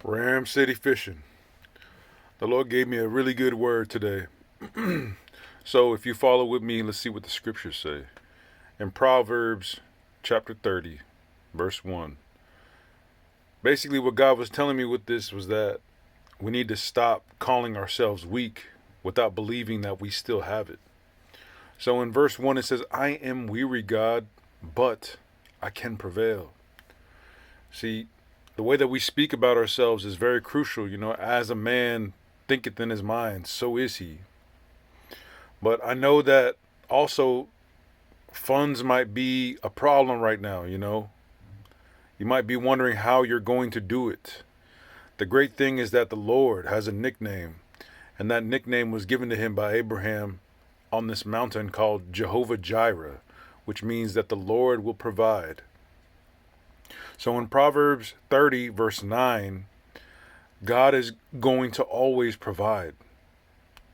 Ram City Fishing. The Lord gave me a really good word today. So if you follow with me, let's see what the scriptures say. In Proverbs chapter 30, verse 1. Basically, what God was telling me with this was that we need to stop calling ourselves weak without believing that we still have it. So in verse 1, it says, I am weary, God, but I can prevail. See, the way that we speak about ourselves is very crucial. As a man thinketh in his mind, so is he. But I know that also funds might be a problem right now. You might be wondering how you're going to do it. The great thing is that the Lord has a nickname, and that nickname was given to him by Abraham on this mountain called Jehovah Jireh, which means that the Lord will provide. So in Proverbs 30, verse 9, God is going to always provide.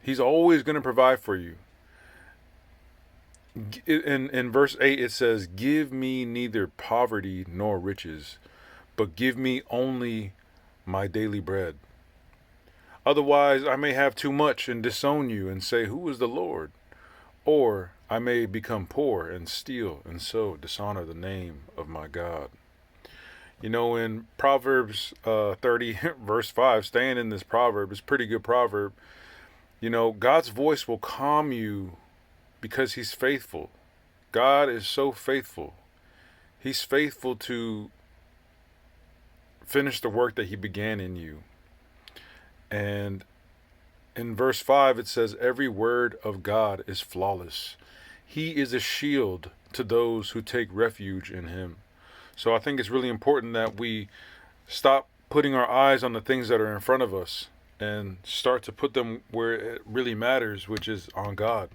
He's always going to provide for you. In verse 8, it says, give me neither poverty nor riches, but give me only my daily bread. Otherwise, I may have too much and disown you and say, who is the Lord? Or I may become poor and steal and so dishonor the name of my God. In Proverbs 30, verse 5, staying in this proverb, it's a pretty good proverb. God's voice will calm you because he's faithful. God is so faithful. He's faithful to finish the work that he began in you. And in verse 5, it says, every word of God is flawless. He is a shield to those who take refuge in him. So I think it's really important that we stop putting our eyes on the things that are in front of us and start to put them where it really matters, which is on God.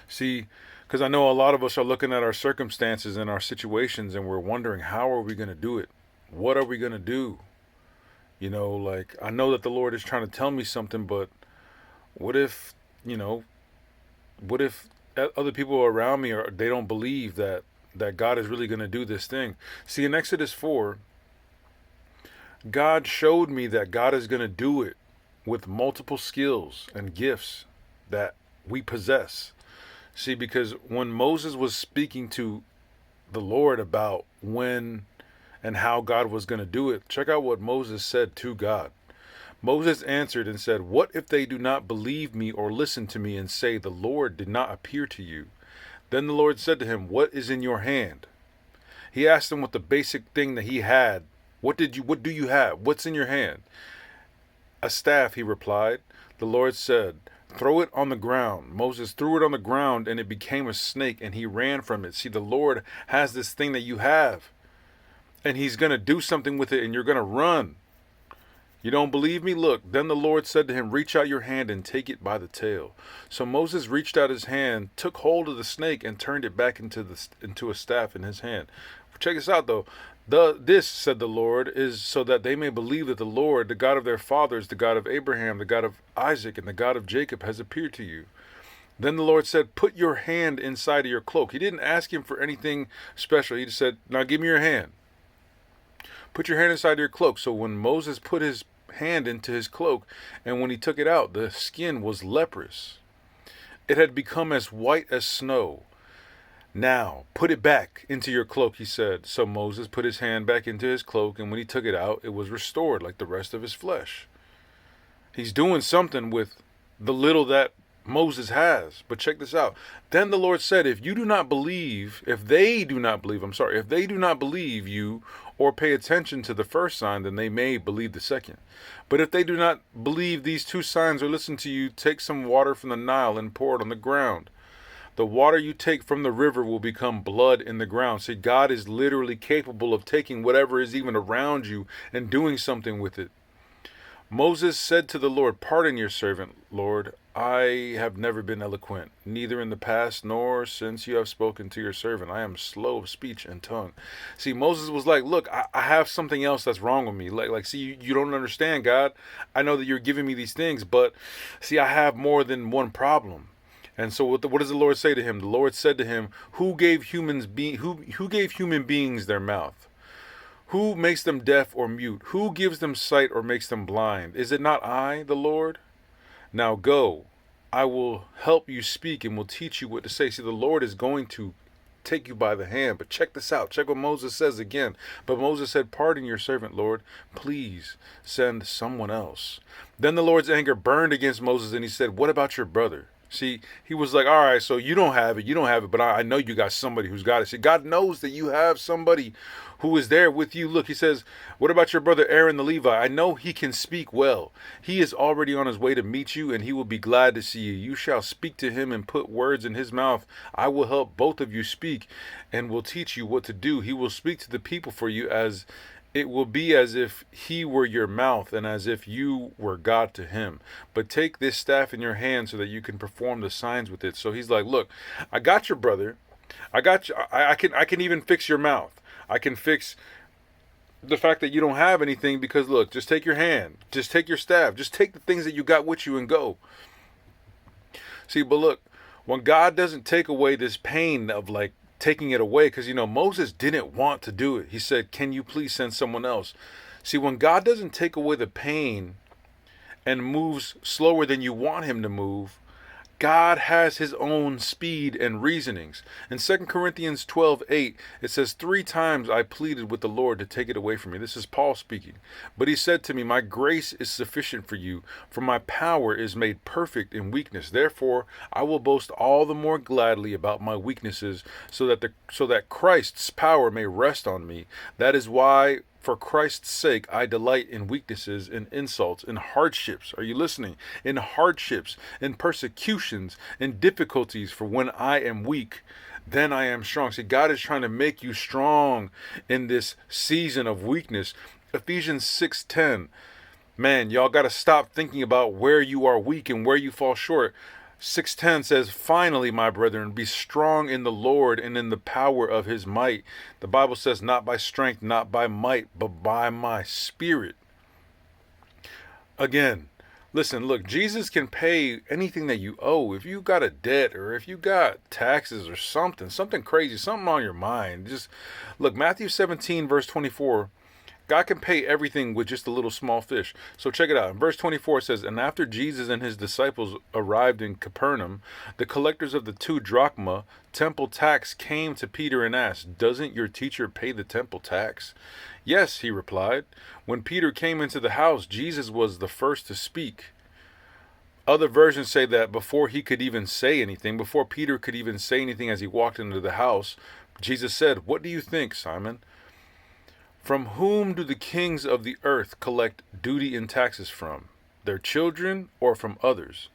See, because I know a lot of us are looking at our circumstances and our situations and we're wondering, how are we going to do it? What are we going to do? I know that the Lord is trying to tell me something, but what if other people around me they don't believe that God is really going to do this thing? See, in Exodus 4, God showed me that God is going to do it with multiple skills and gifts that we possess. See, because when Moses was speaking to the Lord about when and how God was going to do it, check out what Moses said to God. Moses answered and said, what if they do not believe me or listen to me and say, the Lord did not appear to you? Then the Lord said to him, what is in your hand? He asked him what the basic thing that he had. What do you have? What's in your hand? A staff, he replied. The Lord said, throw it on the ground. Moses threw it on the ground and it became a snake and he ran from it. See, the Lord has this thing that you have and he's going to do something with it and you're going to run. You don't believe me? Look, then the Lord said to him, reach out your hand and take it by the tail. So Moses reached out his hand, took hold of the snake and turned it back into a staff in his hand. Check this out though. This, said the Lord, is so that they may believe that the Lord, the God of their fathers, the God of Abraham, the God of Isaac, and the God of Jacob has appeared to you. Then the Lord said, put your hand inside of your cloak. He didn't ask him for anything special. He just said, now give me your hand. Put your hand inside your cloak. So when Moses put his hand into his cloak, and when he took it out, the skin was leprous. It had become as white as snow. Now, put it back into your cloak, he said. So Moses put his hand back into his cloak, and when he took it out, it was restored like the rest of his flesh. He's doing something with the little that Moses has. But check this out. Then the Lord said, if they do not believe you or pay attention to the first sign, then they may believe the second. But if they do not believe these two signs or listen to you, take some water from the Nile and pour it on the ground. The water you take from the river will become blood in the ground. See, God is literally capable of taking whatever is even around you and doing something with it. Moses said to the Lord, pardon your servant, Lord. I have never been eloquent, neither in the past nor since you have spoken to your servant. I am slow of speech and tongue. See, Moses was like, look, I have something else that's wrong with me. See, you don't understand, God. I know that you're giving me these things, but see, I have more than one problem. And so what does the Lord say to him? The Lord said to him, who gave human beings their mouth? Who makes them deaf or mute? Who gives them sight or makes them blind? Is it not I, the Lord? Now go, I will help you speak and will teach you what to say. See, the Lord is going to take you by the hand. But check this out. Check what Moses says again. But Moses said, pardon your servant, Lord. Please send someone else. Then the Lord's anger burned against Moses, and he said, what about your brother? See, he was like, all right, so you don't have it, but I know you got somebody who's got it. See, God knows that you have somebody who is there with you. Look, he says, what about your brother Aaron the Levite? I know he can speak well. He is already on his way to meet you, and he will be glad to see you. You shall speak to him and put words in his mouth. I will help both of you speak and will teach you what to do. He will speak to the people for you as it will be as if he were your mouth and as if you were God to him. But take this staff in your hand so that you can perform the signs with it. So he's like, look, I got your brother. I got you. I can even fix your mouth. I can fix the fact that you don't have anything because look, just take your hand. Just take your staff. Just take the things that you got with you and go. See, but look, when God doesn't take away this pain of like, taking it away, because Moses didn't want to do it. He said, can you please send someone else? See, when God doesn't take away the pain and moves slower than you want him to move, God has his own speed and reasonings. In 2 Corinthians 12:8, it says, 3 times I pleaded with the Lord to take it away from me. This is Paul speaking. But he said to me, my grace is sufficient for you, for my power is made perfect in weakness. Therefore, I will boast all the more gladly about my weaknesses, so that Christ's power may rest on me. That is why, for Christ's sake, I delight in weaknesses, in insults, in hardships. Are you listening? In hardships, in persecutions, in difficulties. For when I am weak, then I am strong. See, God is trying to make you strong in this season of weakness. Ephesians 6:10. Man, y'all got to stop thinking about where you are weak and where you fall short. 6:10 says, finally, my brethren, be strong in the Lord and in the power of his might. The Bible says, not by strength, not by might, but by my spirit. Again, listen, look, Jesus can pay anything that you owe. If you got a debt or if you got taxes or something crazy, something on your mind, just look, Matthew 17, verse 24. God can pay everything with just a little small fish. So check it out. In verse 24 it says, and after Jesus and his disciples arrived in Capernaum, the collectors of the 2 drachma temple tax came to Peter and asked, doesn't your teacher pay the temple tax? Yes, he replied. When Peter came into the house, Jesus was the first to speak. Other versions say that before he could even say anything, before Peter could even say anything as he walked into the house, Jesus said, what do you think, Simon? From whom do the kings of the earth collect duty and taxes from? Their children or from others?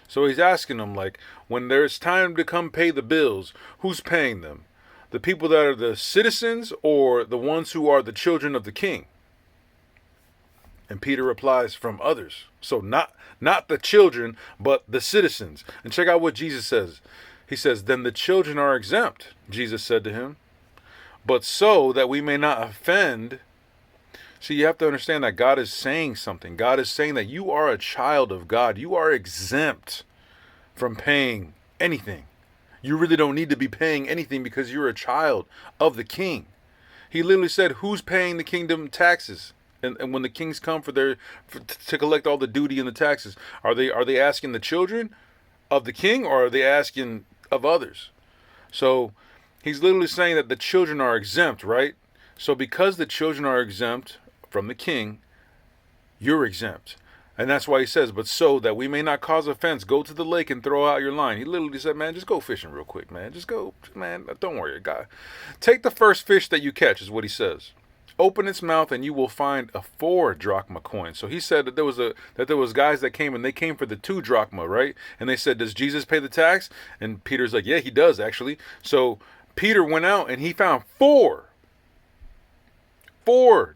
So he's asking them, like, when there's time to come pay the bills, who's paying them? The people that are the citizens or the ones who are the children of the king? And Peter replies, from others. So not the children, but the citizens. And check out what Jesus says. He says, then the children are exempt, Jesus said to him. But so that we may not offend. See, you have to understand that God is saying something. God is saying that you are a child of God. You are exempt from paying anything. You really don't need to be paying anything because you're a child of the king. He literally said, who's paying the kingdom taxes? And when the kings come to collect all the duty and the taxes, are they asking the children of the king or are they asking of others? So he's literally saying that the children are exempt, right? So because the children are exempt from the king, you're exempt. And that's why he says, but so that we may not cause offense, go to the lake and throw out your line. He literally said, man, just go fishing real quick, man. Just go, man, don't worry, God. Take the first fish that you catch is what he says. Open its mouth and you will find a 4 drachma coin. So he said that there was guys that came and they came for the 2 drachma, right? And they said, does Jesus pay the tax? And Peter's like, yeah, he does actually. So Peter went out and he found 4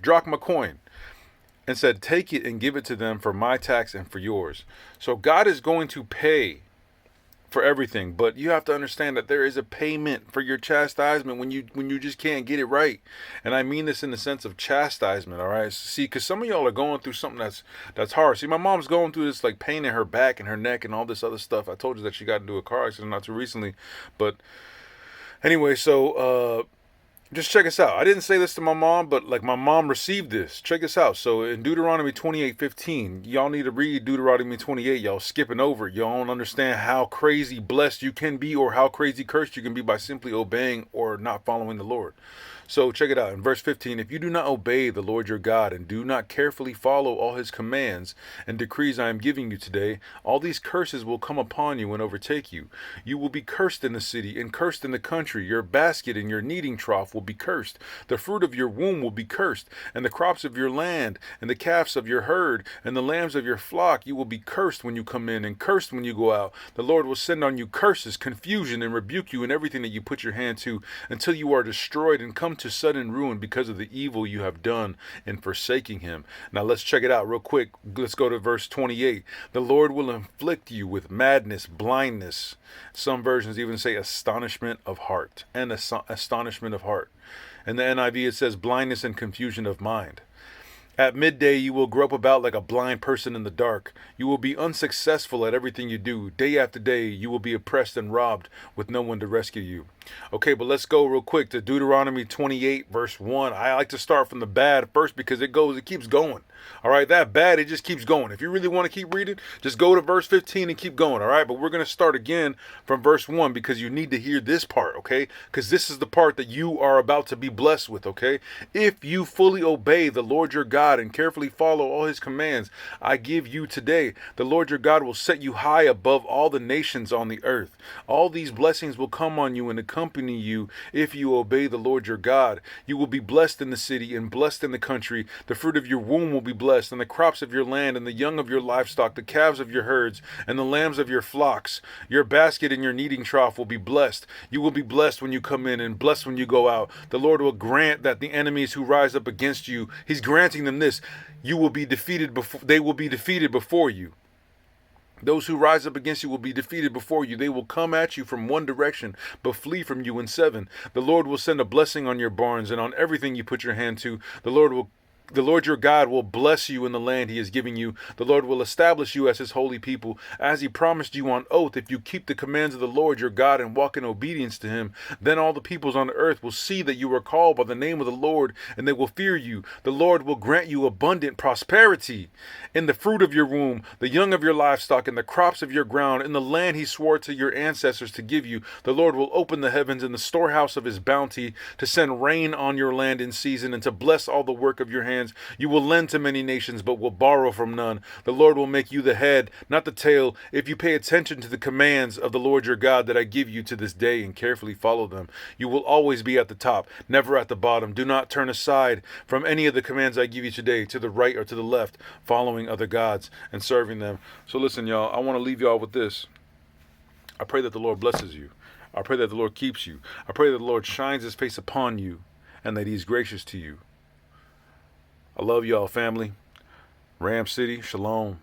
drachma coin and said, take it and give it to them for my tax and for yours. So God is going to pay for everything, but you have to understand that there is a payment for your chastisement when you just can't get it right. And I mean this in the sense of chastisement, all right? See, because some of y'all are going through something that's hard. See, my mom's going through this like pain in her back and her neck and all this other stuff. I told you that she got into a car accident not too recently, but anyway, so just check us out. I didn't say this to my mom, but like my mom received this. Check us out. So in Deuteronomy 28:15, y'all need to read Deuteronomy 28. Y'all skipping over it. Y'all don't understand how crazy blessed you can be or how crazy cursed you can be by simply obeying or not following the Lord. So check it out. In verse 15, if you do not obey the Lord your God and do not carefully follow all his commands and decrees I am giving you today, all these curses will come upon you and overtake you. You will be cursed in the city and cursed in the country. Your basket and your kneading trough will be cursed. The fruit of your womb will be cursed, and the crops of your land, and the calves of your herd, and the lambs of your flock. You will be cursed when you come in, and cursed when you go out. The Lord will send on you curses, confusion, and rebuke you in everything that you put your hand to, until you are destroyed and come to sudden ruin because of the evil you have done in forsaking him. Now let's check it out real quick. Let's go to verse 28. The Lord will inflict you with madness, blindness. Some versions even say astonishment of heart and astonishment of heart. In the NIV it says blindness and confusion of mind. At midday you will grope about like a blind person in the dark. You will be unsuccessful at everything you do. Day after day you will be oppressed and robbed with no one to rescue you. Okay, but let's go real quick to Deuteronomy 28 verse 1. I like to start from the bad first because it keeps going. All right, that bad, it just keeps going. If you really want to keep reading, just go to verse 15 and keep going. All right, but we're going to start again from verse 1 because you need to hear this part, okay? Because this is the part that you are about to be blessed with, okay? If you fully obey the Lord your God and carefully follow all his commands I give you today, the Lord your God will set you high above all the nations on the earth. All these blessings will come on you and accompany you if you obey the Lord your God. You will be blessed in the city and blessed in the country. The fruit of your womb will be blessed, and the crops of your land, and the young of your livestock, the calves of your herds, and the lambs of your flocks. Your basket and your kneading trough will be blessed. You will be blessed when you come in and blessed when you go out. The Lord will grant that the enemies who rise up against you, he's granting them this, you will be defeated before they will be defeated before you. Those who rise up against you will be defeated before you. They will come at you from one direction, but flee from you in seven. The Lord will send a blessing on your barns and on everything you put your hand to. The Lord your God will bless you in the land he is giving you. The Lord will establish you as his holy people, as he promised you on oath. If you keep the commands of the Lord your God and walk in obedience to him, then all the peoples on the earth will see that you are called by the name of the Lord, and they will fear you. The Lord will grant you abundant prosperity in the fruit of your womb, the young of your livestock, and the crops of your ground, in the land he swore to your ancestors to give you. The Lord will open the heavens and the storehouse of his bounty to send rain on your land in season and to bless all the work of your hands. You will lend to many nations, but will borrow from none. The Lord will make you the head, not the tail, if you pay attention to the commands of the Lord your God that I give you to this day and carefully follow them. You will always be at the top, never at the bottom. Do not turn aside from any of the commands I give you today, to the right or to the left, following other gods and serving them. So listen, y'all, I want to leave y'all with this. I pray that the Lord blesses you. I pray that the Lord keeps you. I pray that the Lord shines his face upon you and that he's gracious to you. I love y'all, family. Ram City, shalom.